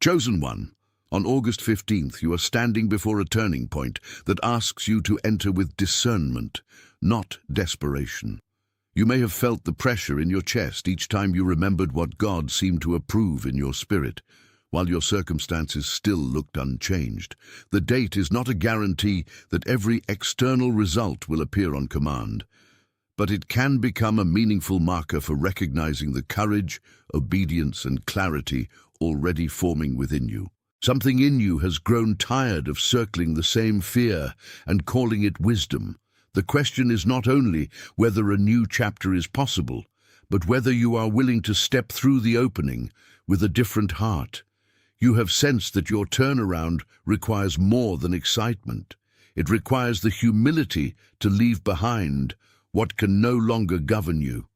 Chosen one, on August 15th, you are standing before a turning point that asks you to enter with discernment, not desperation. You may have felt the pressure in your chest each time you remembered what God seemed to approve in your spirit, while your circumstances still looked unchanged. The date is not a guarantee that every external result will appear on command, but it can become a meaningful marker for recognizing the courage, obedience, and clarity already forming within you. Something in you has grown tired of circling the same fear and calling it wisdom. The question is not only whether a new chapter is possible, but whether you are willing to step through the opening with a different heart. You have sensed that your turnaround requires more than excitement. It requires the humility to leave behind what can no longer govern you.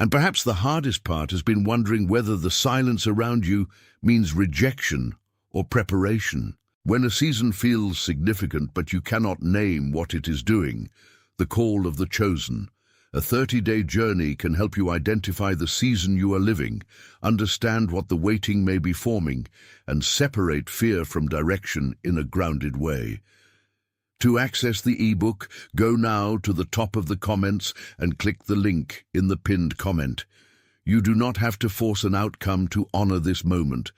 And perhaps the hardest part has been wondering whether the silence around you means rejection or preparation. When a season feels significant but you cannot name what it is doing, the call of the chosen, a 30-day journey can help you identify the season you are living, understand what the waiting may be forming, and separate fear from direction in a grounded way. To access the ebook, go now to the top of the comments and click the link in the pinned comment. You do not have to force an outcome to honor this moment.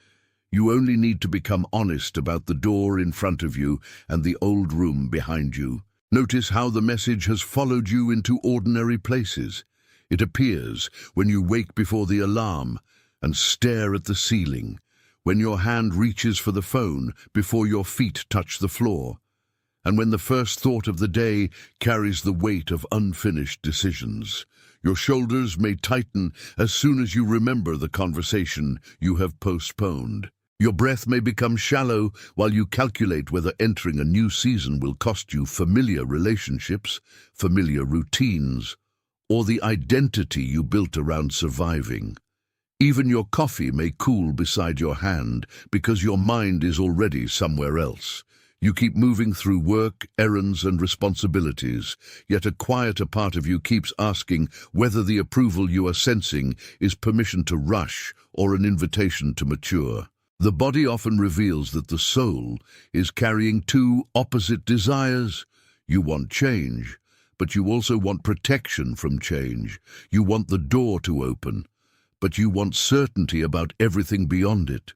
You only need to become honest about the door in front of you and the old room behind you. Notice how the message has followed you into ordinary places. It appears when you wake before the alarm and stare at the ceiling, when your hand reaches for the phone before your feet touch the floor, and when the first thought of the day carries the weight of unfinished decisions. Your shoulders may tighten as soon as you remember the conversation you have postponed. Your breath may become shallow while you calculate whether entering a new season will cost you familiar relationships, familiar routines, or the identity you built around surviving. Even your coffee may cool beside your hand because your mind is already somewhere else. You keep moving through work, errands, and responsibilities, yet a quieter part of you keeps asking whether the approval you are sensing is permission to rush or an invitation to mature. The body often reveals that the soul is carrying two opposite desires. You want change, but you also want protection from change. You want the door to open, but you want certainty about everything beyond it.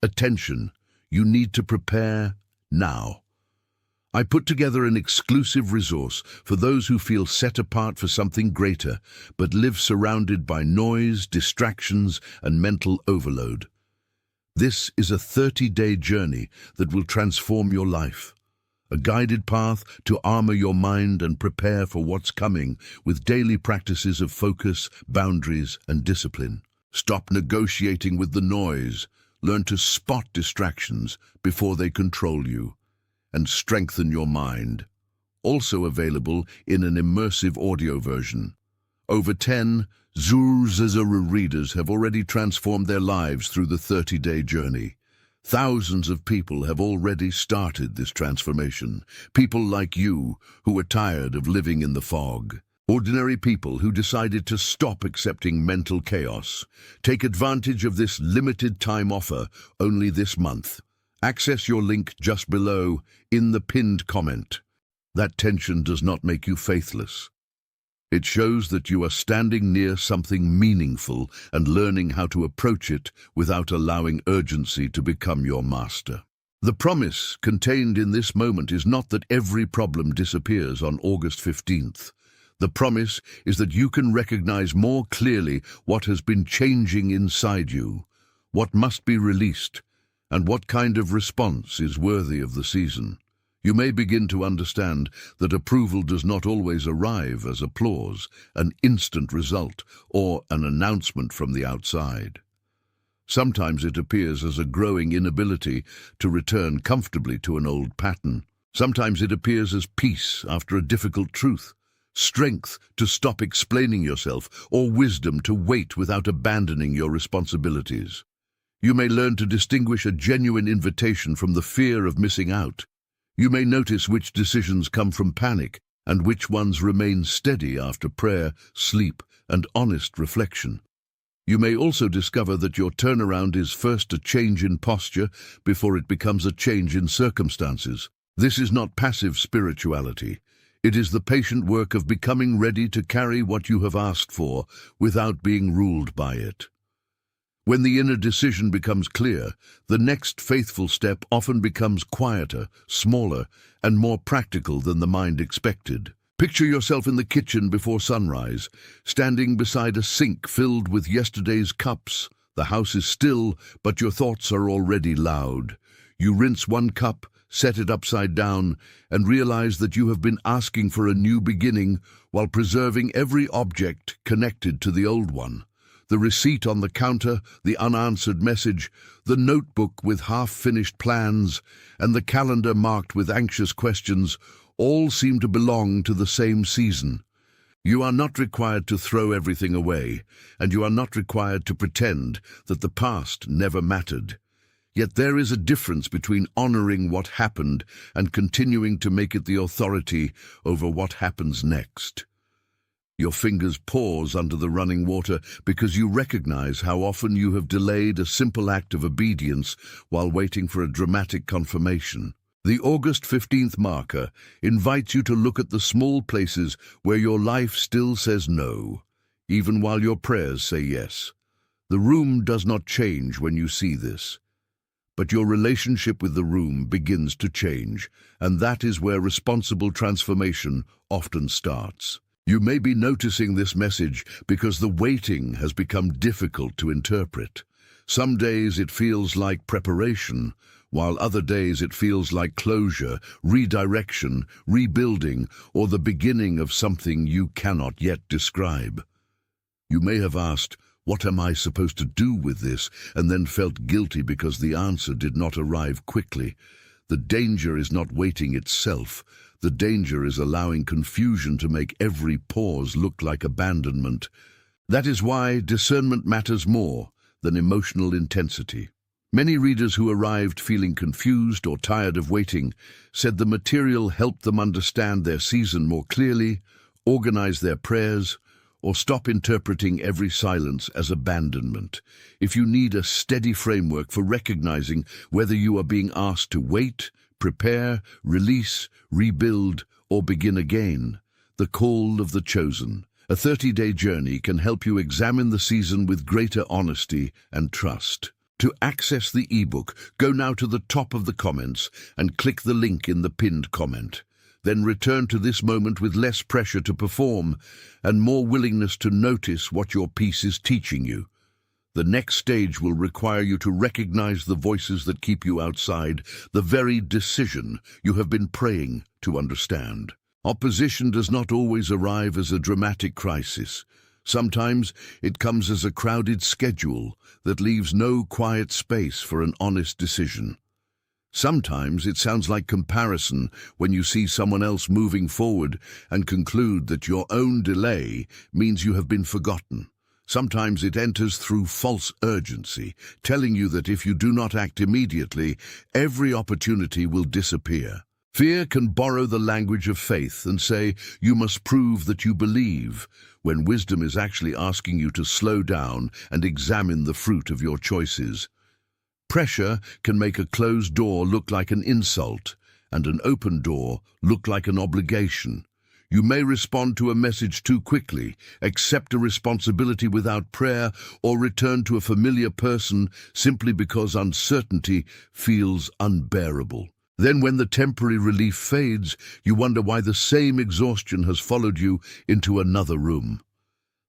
Attention, you need to prepare now. I put together an exclusive resource for those who feel set apart for something greater, but live surrounded by noise, distractions, and mental overload. This is a 30-day journey that will transform your life. A guided path to armor your mind and prepare for what's coming with daily practices of focus, boundaries, and discipline. Stop negotiating with the noise. Learn to spot distractions before they control you, and strengthen your mind. Also available in an immersive audio version. Over 10 Zuru readers have already transformed their lives through the 30-day journey. Thousands of people have already started this transformation. People like you who are tired of living in the fog. Ordinary people who decided to stop accepting mental chaos. Take advantage of this limited time offer only this month. Access your link just below in the pinned comment. That tension does not make you faithless. It shows that you are standing near something meaningful and learning how to approach it without allowing urgency to become your master. The promise contained in this moment is not that every problem disappears on August 15th. The promise is that you can recognize more clearly what has been changing inside you, what must be released, and what kind of response is worthy of the season. You may begin to understand that approval does not always arrive as applause, an instant result, or an announcement from the outside. Sometimes it appears as a growing inability to return comfortably to an old pattern. Sometimes it appears as peace after a difficult truth, strength to stop explaining yourself, or wisdom to wait without abandoning your responsibilities. You may learn to distinguish a genuine invitation from the fear of missing out. You may notice which decisions come from panic and which ones remain steady after prayer, sleep, and honest reflection. You may also discover that your turnaround is first a change in posture before it becomes a change in circumstances. This is not passive spirituality. It is the patient work of becoming ready to carry what you have asked for without being ruled by it. When the inner decision becomes clear, the next faithful step often becomes quieter, smaller, and more practical than the mind expected. Picture yourself in the kitchen before sunrise, standing beside a sink filled with yesterday's cups. The house is still, but your thoughts are already loud. You rinse one cup, set it upside down, and realize that you have been asking for a new beginning while preserving every object connected to the old one. The receipt on the counter, the unanswered message, the notebook with half-finished plans, and the calendar marked with anxious questions all seem to belong to the same season. You are not required to throw everything away, and you are not required to pretend that the past never mattered. Yet there is a difference between honoring what happened and continuing to make it the authority over what happens next. Your fingers pause under the running water because you recognize how often you have delayed a simple act of obedience while waiting for a dramatic confirmation. The August 15th marker invites you to look at the small places where your life still says no, even while your prayers say yes. The room does not change when you see this, but your relationship with the room begins to change, and that is where responsible transformation often starts. You may be noticing this message because the waiting has become difficult to interpret. Some days it feels like preparation, while other days it feels like closure, redirection, rebuilding, or the beginning of something you cannot yet describe. You may have asked, "What am I supposed to do with this?" and then felt guilty because the answer did not arrive quickly. The danger is not waiting itself. The danger is allowing confusion to make every pause look like abandonment. That is why discernment matters more than emotional intensity. Many readers who arrived feeling confused or tired of waiting said the material helped them understand their season more clearly, organize their prayers, or stop interpreting every silence as abandonment. If you need a steady framework for recognizing whether you are being asked to wait, prepare, release, rebuild, or begin again, The Call of the Chosen, a 30-day journey, can help you examine the season with greater honesty and trust. To access the ebook, go now to the top of the comments and click the link in the pinned comment. Then return to this moment with less pressure to perform and more willingness to notice what your piece is teaching you. The next stage will require you to recognize the voices that keep you outside the very decision you have been praying to understand. Opposition does not always arrive as a dramatic crisis. Sometimes it comes as a crowded schedule that leaves no quiet space for an honest decision. Sometimes it sounds like comparison when you see someone else moving forward and conclude that your own delay means you have been forgotten. Sometimes it enters through false urgency, telling you that if you do not act immediately, every opportunity will disappear. Fear can borrow the language of faith and say, "You must prove that you believe," when wisdom is actually asking you to slow down and examine the fruit of your choices. Pressure can make a closed door look like an insult and an open door look like an obligation. You may respond to a message too quickly, accept a responsibility without prayer, or return to a familiar person simply because uncertainty feels unbearable. Then when the temporary relief fades, you wonder why the same exhaustion has followed you into another room.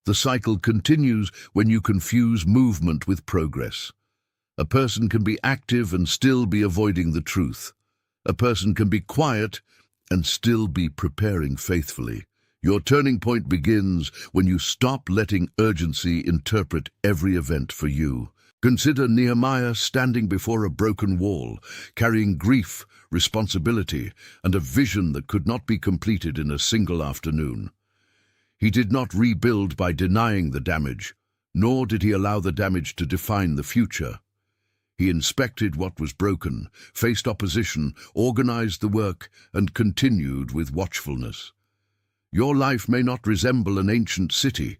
The cycle continues when you confuse movement with progress. A person can be active and still be avoiding the truth. A person can be quiet and still be preparing faithfully. Your turning point begins when you stop letting urgency interpret every event for you. Consider Nehemiah standing before a broken wall, carrying grief, responsibility, and a vision that could not be completed in a single afternoon. He did not rebuild by denying the damage, nor did he allow the damage to define the future. He inspected what was broken, faced opposition, organized the work, and continued with watchfulness. Your life may not resemble an ancient city,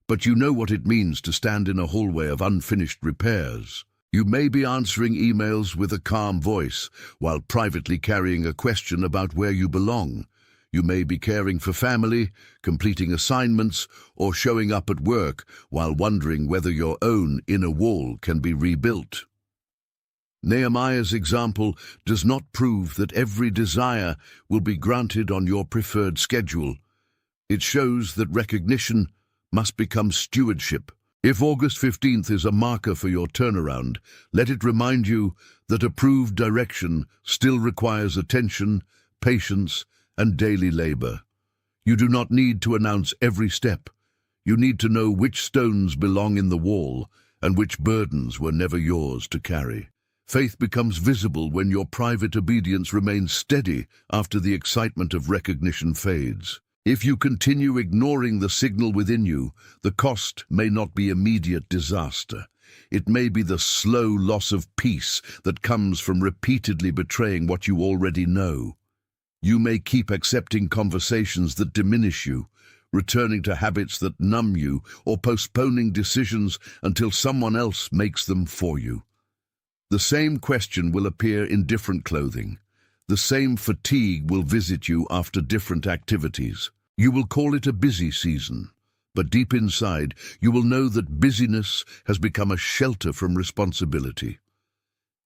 but you know what it means to stand in a hallway of unfinished repairs. You may be answering emails with a calm voice, while privately carrying a question about where you belong. You may be caring for family, completing assignments, or showing up at work while wondering whether your own inner wall can be rebuilt. Nehemiah's example does not prove that every desire will be granted on your preferred schedule. It shows that recognition must become stewardship. If August 15th is a marker for your turnaround, let it remind you that approved direction still requires attention, patience, and daily labor. You do not need to announce every step. You need to know which stones belong in the wall and which burdens were never yours to carry. Faith becomes visible when your private obedience remains steady after the excitement of recognition fades. If you continue ignoring the signal within you, the cost may not be immediate disaster. It may be the slow loss of peace that comes from repeatedly betraying what you already know. You may keep accepting conversations that diminish you, returning to habits that numb you, or postponing decisions until someone else makes them for you. The same question will appear in different clothing. The same fatigue will visit you after different activities. You will call it a busy season, but deep inside, you will know that busyness has become a shelter from responsibility.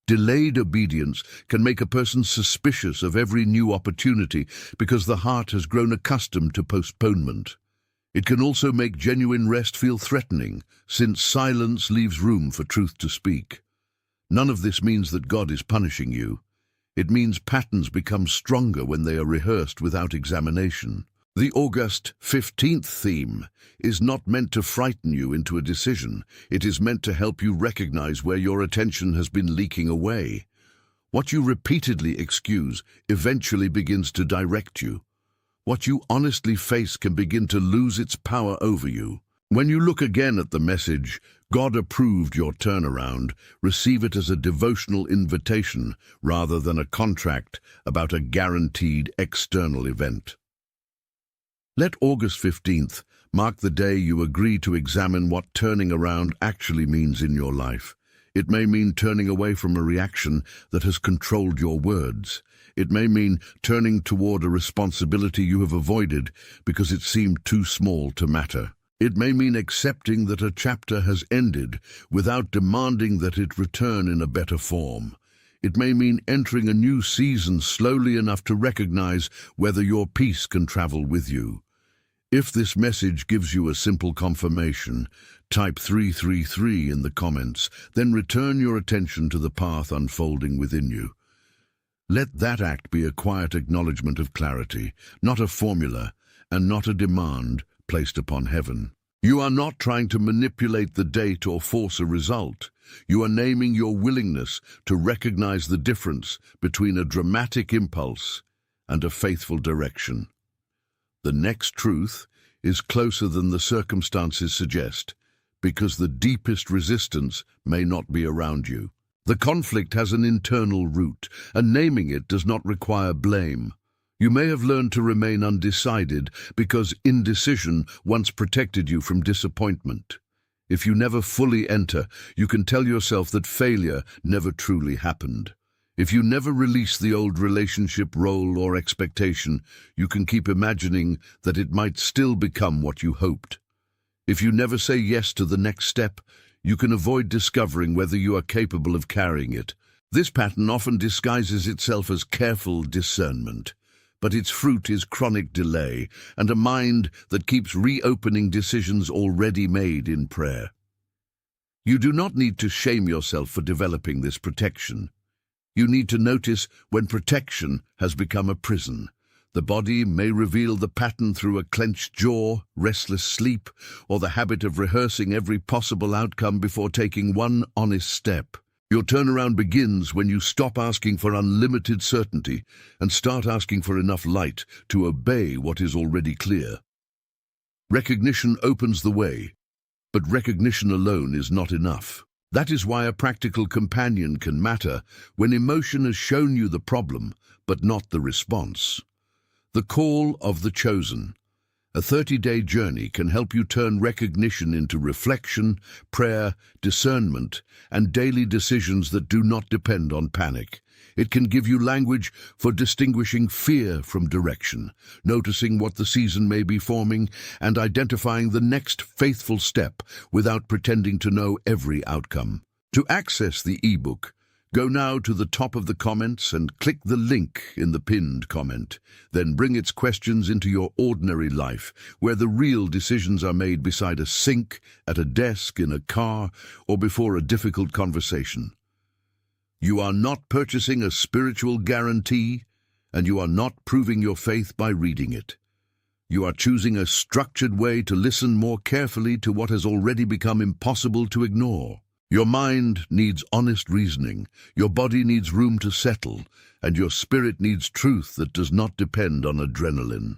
Delayed obedience can make a person suspicious of every new opportunity because the heart has grown accustomed to postponement. It can also make genuine rest feel threatening, since silence leaves room for truth to speak. None of this means that God is punishing you. It means patterns become stronger when they are rehearsed without examination. The August 15th theme is not meant to frighten you into a decision. It is meant to help you recognize where your attention has been leaking away. What you repeatedly excuse eventually begins to direct you. What you honestly face can begin to lose its power over you. When you look again at the message, God approved your turnaround, receive it as a devotional invitation rather than a contract about a guaranteed external event. Let August 15th mark the day you agree to examine what turning around actually means in your life. It may mean turning away from a reaction that has controlled your words. It may mean turning toward a responsibility you have avoided because it seemed too small to matter. It may mean accepting that a chapter has ended without demanding that it return in a better form. It may mean entering a new season slowly enough to recognize whether your peace can travel with you. If this message gives you a simple confirmation, type 333 in the comments, then return your attention to the path unfolding within you. Let that act be a quiet acknowledgement of clarity, not a formula, and not a demand placed upon heaven. You are not trying to manipulate the date or force a result. You are naming your willingness to recognize the difference between a dramatic impulse and a faithful direction. The next truth is closer than the circumstances suggest, because the deepest resistance may not be around you. The conflict has an internal root, and naming it does not require blame. You may have learned to remain undecided because indecision once protected you from disappointment. If you never fully enter, you can tell yourself that failure never truly happened. If you never release the old relationship role or expectation, you can keep imagining that it might still become what you hoped. If you never say yes to the next step, you can avoid discovering whether you are capable of carrying it. This pattern often disguises itself as careful discernment, but its fruit is chronic delay and a mind that keeps reopening decisions already made in prayer. You do not need to shame yourself for developing this protection. You need to notice when protection has become a prison. The body may reveal the pattern through a clenched jaw, restless sleep, or the habit of rehearsing every possible outcome before taking one honest step. Your turnaround begins when you stop asking for unlimited certainty and start asking for enough light to obey what is already clear. Recognition opens the way, but recognition alone is not enough. That is why a practical companion can matter when emotion has shown you the problem, but not the response. The Call of the Chosen. A 30-day journey can help you turn recognition into reflection, prayer, discernment, and daily decisions that do not depend on panic. It can give you language for distinguishing fear from direction, noticing what the season may be forming, and identifying the next faithful step without pretending to know every outcome. To access the ebook, go now to the top of the comments and click the link in the pinned comment. Then bring its questions into your ordinary life, where the real decisions are made beside a sink, at a desk, in a car, or before a difficult conversation. You are not purchasing a spiritual guarantee, and you are not proving your faith by reading it. You are choosing a structured way to listen more carefully to what has already become impossible to ignore. Your mind needs honest reasoning, your body needs room to settle, and your spirit needs truth that does not depend on adrenaline.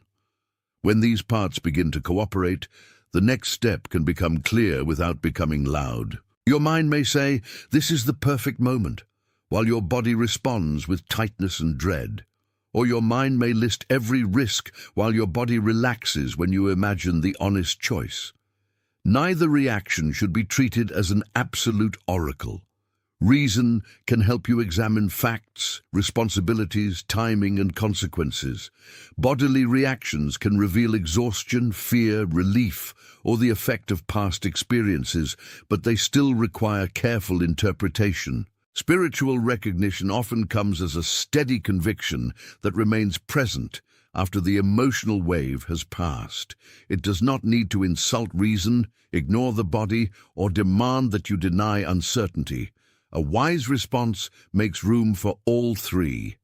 When these parts begin to cooperate, the next step can become clear without becoming loud. Your mind may say, "This is the perfect moment," while your body responds with tightness and dread. Or your mind may list every risk while your body relaxes when you imagine the honest choice. Neither reaction should be treated as an absolute oracle. Reason can help you examine facts, responsibilities, timing, and consequences. Bodily reactions can reveal exhaustion, fear, relief, or the effect of past experiences, but they still require careful interpretation. Spiritual recognition often comes as a steady conviction that remains present after the emotional wave has passed. It does not need to insult reason, ignore the body, or demand that you deny uncertainty. A wise response makes room for all three.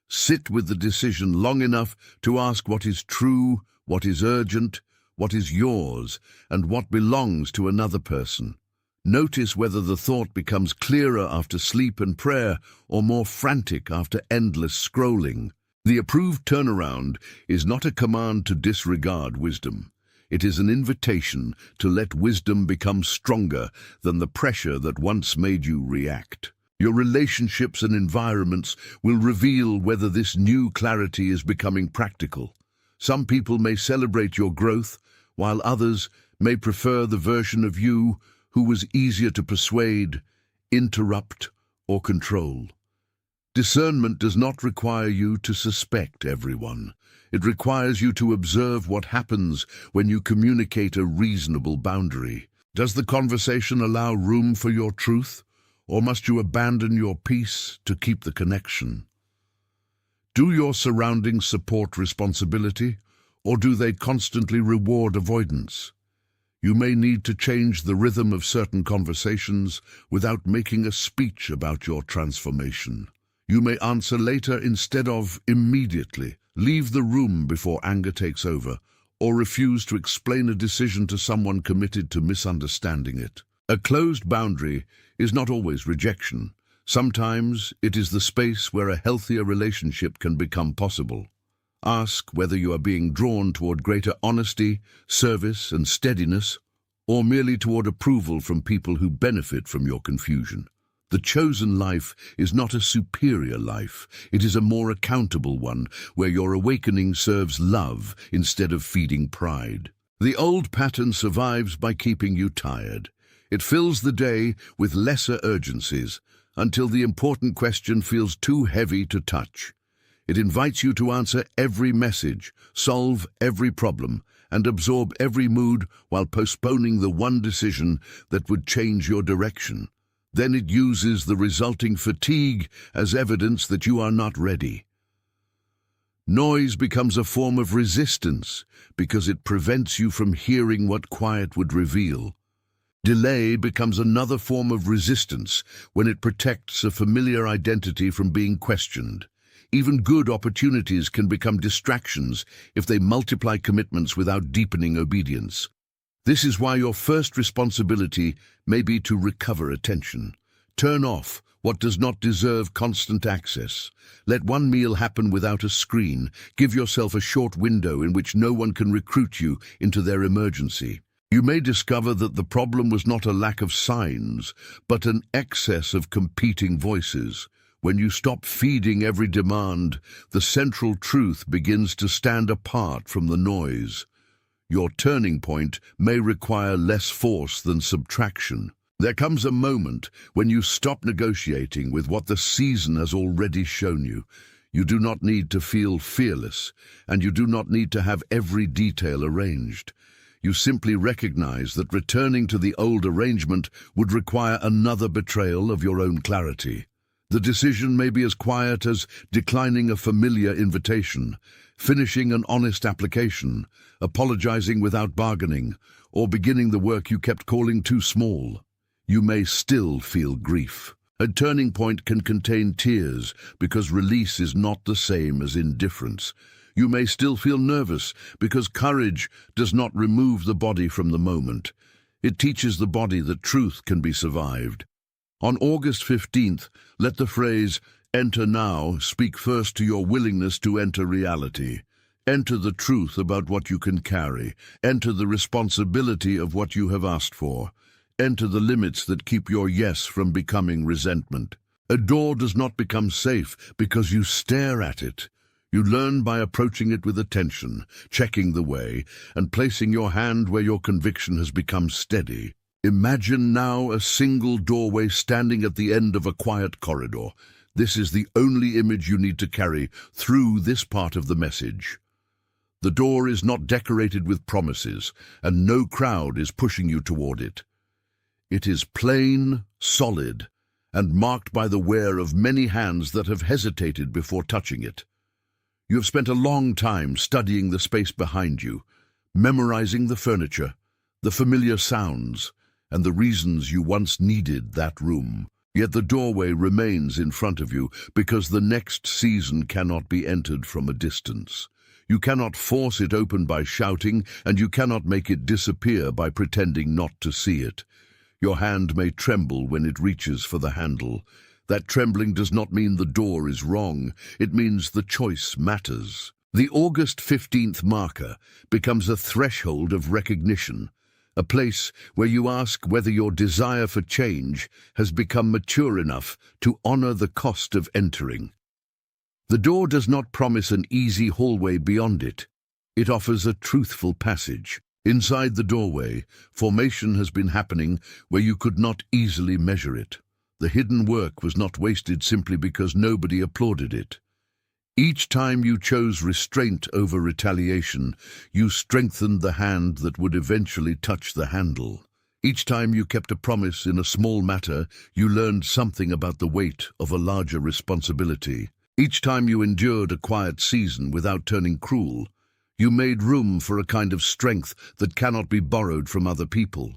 Sit with the decision long enough to ask what is true, what is urgent, what is yours, and what belongs to another person. Notice whether the thought becomes clearer after sleep and prayer or more frantic after endless scrolling. The approved turnaround is not a command to disregard wisdom. It is an invitation to let wisdom become stronger than the pressure that once made you react. Your relationships and environments will reveal whether this new clarity is becoming practical. Some people may celebrate your growth, while others may prefer the version of you who was easier to persuade, interrupt, or control. Discernment does not require you to suspect everyone. It requires you to observe what happens when you communicate a reasonable boundary. Does the conversation allow room for your truth, or must you abandon your peace to keep the connection? Do your surroundings support responsibility, or do they constantly reward avoidance? You may need to change the rhythm of certain conversations without making a speech about your transformation. You may answer later instead of immediately, leave the room before anger takes over, or refuse to explain a decision to someone committed to misunderstanding it. A closed boundary is not always rejection. Sometimes it is the space where a healthier relationship can become possible. Ask whether you are being drawn toward greater honesty, service, and steadiness, or merely toward approval from people who benefit from your confusion. The chosen life is not a superior life. It is a more accountable one, where your awakening serves love instead of feeding pride. The old pattern survives by keeping you tired. It fills the day with lesser urgencies until the important question feels too heavy to touch. It invites you to answer every message, solve every problem, and absorb every mood while postponing the one decision that would change your direction. Then it uses the resulting fatigue as evidence that you are not ready. Noise becomes a form of resistance because it prevents you from hearing what quiet would reveal. Delay becomes another form of resistance when it protects a familiar identity from being questioned. Even good opportunities can become distractions if they multiply commitments without deepening obedience. This is why your first responsibility may be to recover attention. Turn off what does not deserve constant access. Let one meal happen without a screen. Give yourself a short window in which no one can recruit you into their emergency. You may discover that the problem was not a lack of signs, but an excess of competing voices. When you stop feeding every demand, the central truth begins to stand apart from the noise. Your turning point may require less force than subtraction. There comes a moment when you stop negotiating with what the season has already shown you. You do not need to feel fearless, and you do not need to have every detail arranged. You simply recognize that returning to the old arrangement would require another betrayal of your own clarity. The decision may be as quiet as declining a familiar invitation, finishing an honest application, apologizing without bargaining, or beginning the work you kept calling too small. You may still feel grief. A turning point can contain tears because release is not the same as indifference. You may still feel nervous because courage does not remove the body from the moment. It teaches the body that truth can be survived. On August 15th, let the phrase, "Enter now," speak first to your willingness to enter reality. Enter the truth about what you can carry. Enter the responsibility of what you have asked for. Enter the limits that keep your yes from becoming resentment. A door does not become safe because you stare at it. You learn by approaching it with attention, checking the way, and placing your hand where your conviction has become steady. Imagine now a single doorway standing at the end of a quiet corridor. This is the only image you need to carry through this part of the message. The door is not decorated with promises, and no crowd is pushing you toward it. It is plain, solid, and marked by the wear of many hands that have hesitated before touching it. You have spent a long time studying the space behind you, memorizing the furniture, the familiar sounds, and the reasons you once needed that room. Yet the doorway remains in front of you because the next season cannot be entered from a distance. You cannot force it open by shouting, and you cannot make it disappear by pretending not to see it. Your hand may tremble when it reaches for the handle. That trembling does not mean the door is wrong. It means the choice matters. The August 15th marker becomes a threshold of recognition, a place where you ask whether your desire for change has become mature enough to honor the cost of entering. The door does not promise an easy hallway beyond it. It offers a truthful passage. Inside the doorway, formation has been happening where you could not easily measure it. The hidden work was not wasted simply because nobody applauded it. Each time you chose restraint over retaliation, you strengthened the hand that would eventually touch the handle. Each time you kept a promise in a small matter, you learned something about the weight of a larger responsibility. Each time you endured a quiet season without turning cruel, you made room for a kind of strength that cannot be borrowed from other people.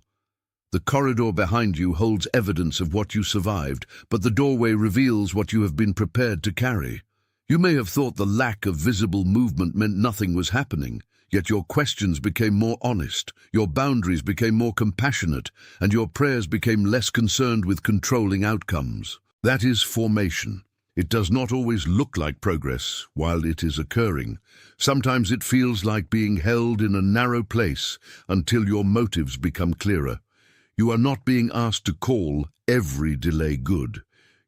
The corridor behind you holds evidence of what you survived, but the doorway reveals what you have been prepared to carry. You may have thought the lack of visible movement meant nothing was happening, yet your questions became more honest, your boundaries became more compassionate, and your prayers became less concerned with controlling outcomes. That is formation. It does not always look like progress while it is occurring. Sometimes it feels like being held in a narrow place until your motives become clearer. You are not being asked to call every delay good.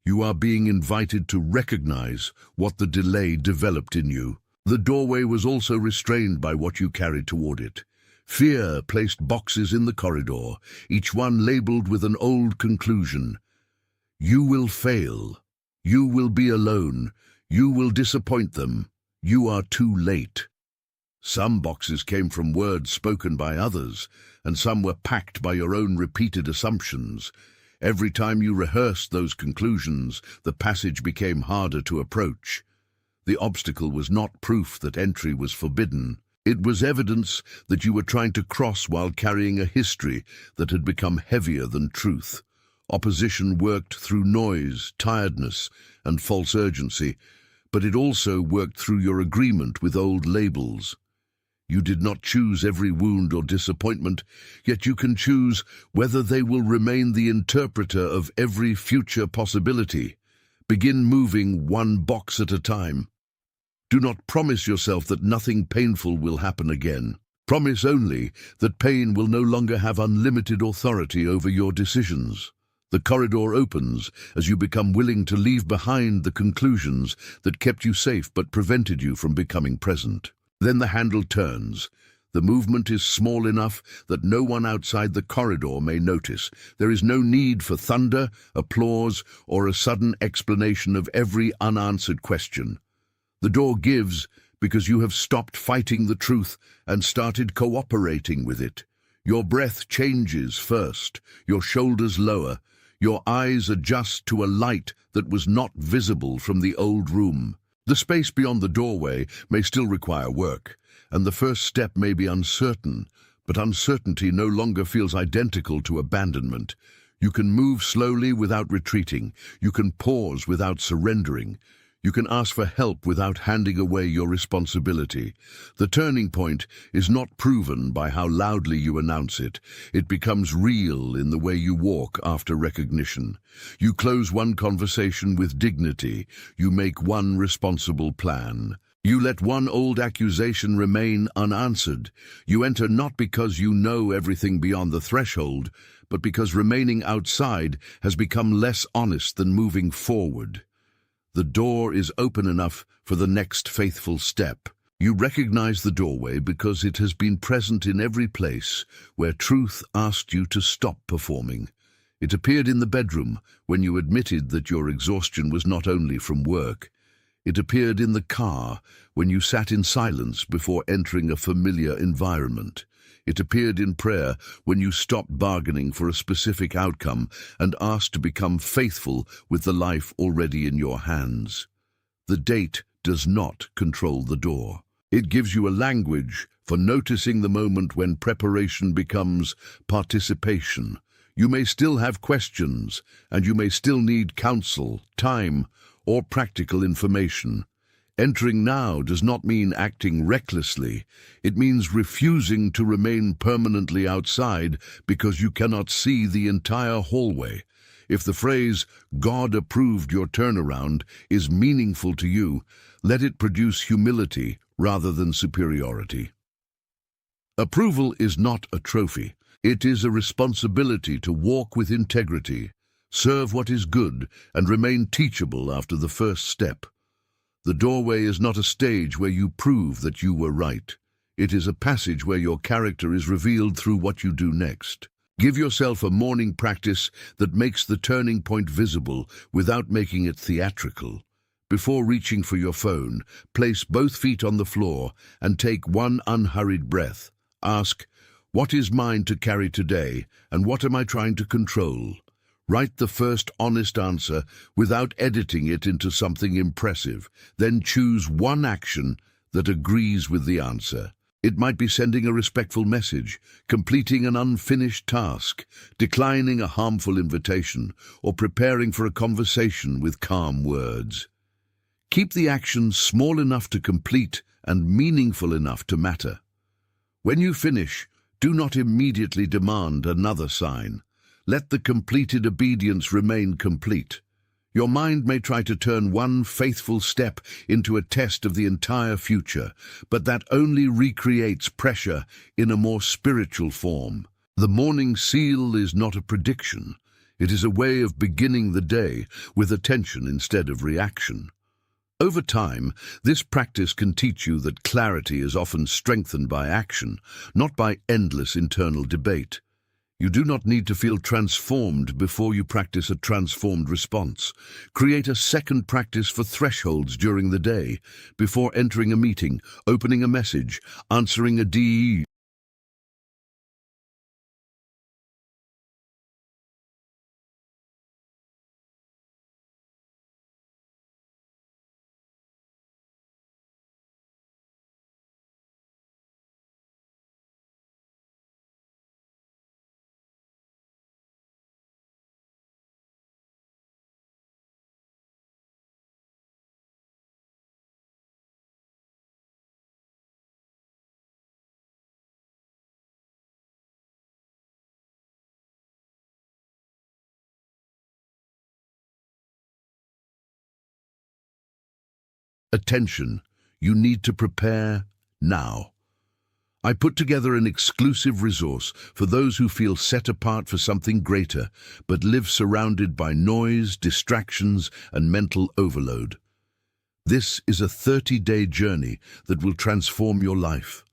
You are being invited to recognize what the delay developed in you. The doorway was also restrained by what you carried toward it. Fear placed boxes in the corridor, each one labeled with an old conclusion. You will fail. You will be alone. You will disappoint them. You are too late. Some boxes came from words spoken by others, and some were packed by your own repeated assumptions. Every time you rehearsed those conclusions, the passage became harder to approach. The obstacle was not proof that entry was forbidden. It was evidence that you were trying to cross while carrying a history that had become heavier than truth. Opposition worked through noise, tiredness, and false urgency, but it also worked through your agreement with old labels. You did not choose every wound or disappointment, yet you can choose whether they will remain the interpreter of every future possibility. Begin moving one box at a time. Do not promise yourself that nothing painful will happen again. Promise only that pain will no longer have unlimited authority over your decisions. The corridor opens as you become willing to leave behind the conclusions that kept you safe but prevented you from becoming present. Then the handle turns. The movement is small enough that no one outside the corridor may notice. There is no need for thunder, applause, or a sudden explanation of every unanswered question. The door gives because you have stopped fighting the truth and started cooperating with it. Your breath changes first, your shoulders lower, your eyes adjust to a light that was not visible from the old room. The space beyond the doorway may still require work, and the first step may be uncertain, but uncertainty no longer feels identical to abandonment. You can move slowly without retreating. You can pause without surrendering. You can ask for help without handing away your responsibility. The turning point is not proven by how loudly you announce it. It becomes real in the way you walk after recognition. You close one conversation with dignity. You make one responsible plan. You let one old accusation remain unanswered. You enter not because you know everything beyond the threshold, but because remaining outside has become less honest than moving forward. The door is open enough for the next faithful step. You recognize the doorway because it has been present in every place where truth asked you to stop performing. It appeared in the bedroom when you admitted that your exhaustion was not only from work. It appeared in the car when you sat in silence before entering a familiar environment. It appeared in prayer when you stopped bargaining for a specific outcome and asked to become faithful with the life already in your hands. The date does not control the door. It gives you a language for noticing the moment when preparation becomes participation. You may still have questions, and you may still need counsel, time, or practical information. Entering now does not mean acting recklessly. It means refusing to remain permanently outside because you cannot see the entire hallway. If the phrase, "God approved your turnaround," is meaningful to you, let it produce humility rather than superiority. Approval is not a trophy. It is a responsibility to walk with integrity, serve what is good, and remain teachable after the first step. The doorway is not a stage where you prove that you were right. It is a passage where your character is revealed through what you do next. Give yourself a morning practice that makes the turning point visible without making it theatrical. Before reaching for your phone, place both feet on the floor and take one unhurried breath. Ask, "What is mine to carry today, and what am I trying to control?" Write the first honest answer without editing it into something impressive. Then choose one action that agrees with the answer. It might be sending a respectful message, completing an unfinished task, declining a harmful invitation, or preparing for a conversation with calm words. Keep the action small enough to complete and meaningful enough to matter. When you finish, do not immediately demand another sign. Let the completed obedience remain complete. Your mind may try to turn one faithful step into a test of the entire future, but that only recreates pressure in a more spiritual form. The morning seal is not a prediction. It is a way of beginning the day with attention instead of reaction. Over time, this practice can teach you that clarity is often strengthened by action, not by endless internal debate. You do not need to feel transformed before you practice a transformed response. Create a second practice for thresholds during the day, before entering a meeting, opening a message, answering a DE. Attention, you need to prepare now. I put together an exclusive resource for those who feel set apart for something greater, but live surrounded by noise, distractions, and mental overload. This is a 30-day journey that will transform your life.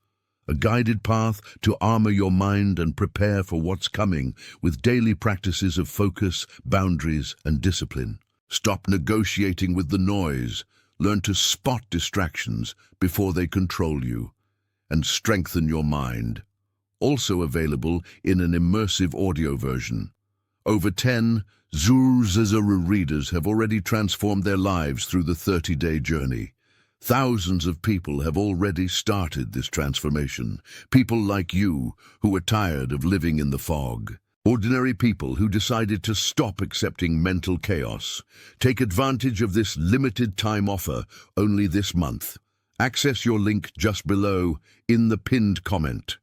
A guided path to armor your mind and prepare for what's coming with daily practices of focus, boundaries, and discipline. Stop negotiating with the noise. Learn to spot distractions before they control you, and strengthen your mind. Also available in an immersive audio version. Over 10 Zuru readers have already transformed their lives through the 30-day journey. Thousands of people have already started this transformation. People like you who are tired of living in the fog. Ordinary people who decided to stop accepting mental chaos. Take advantage of this limited time offer only this month. Access your link just below in the pinned comment.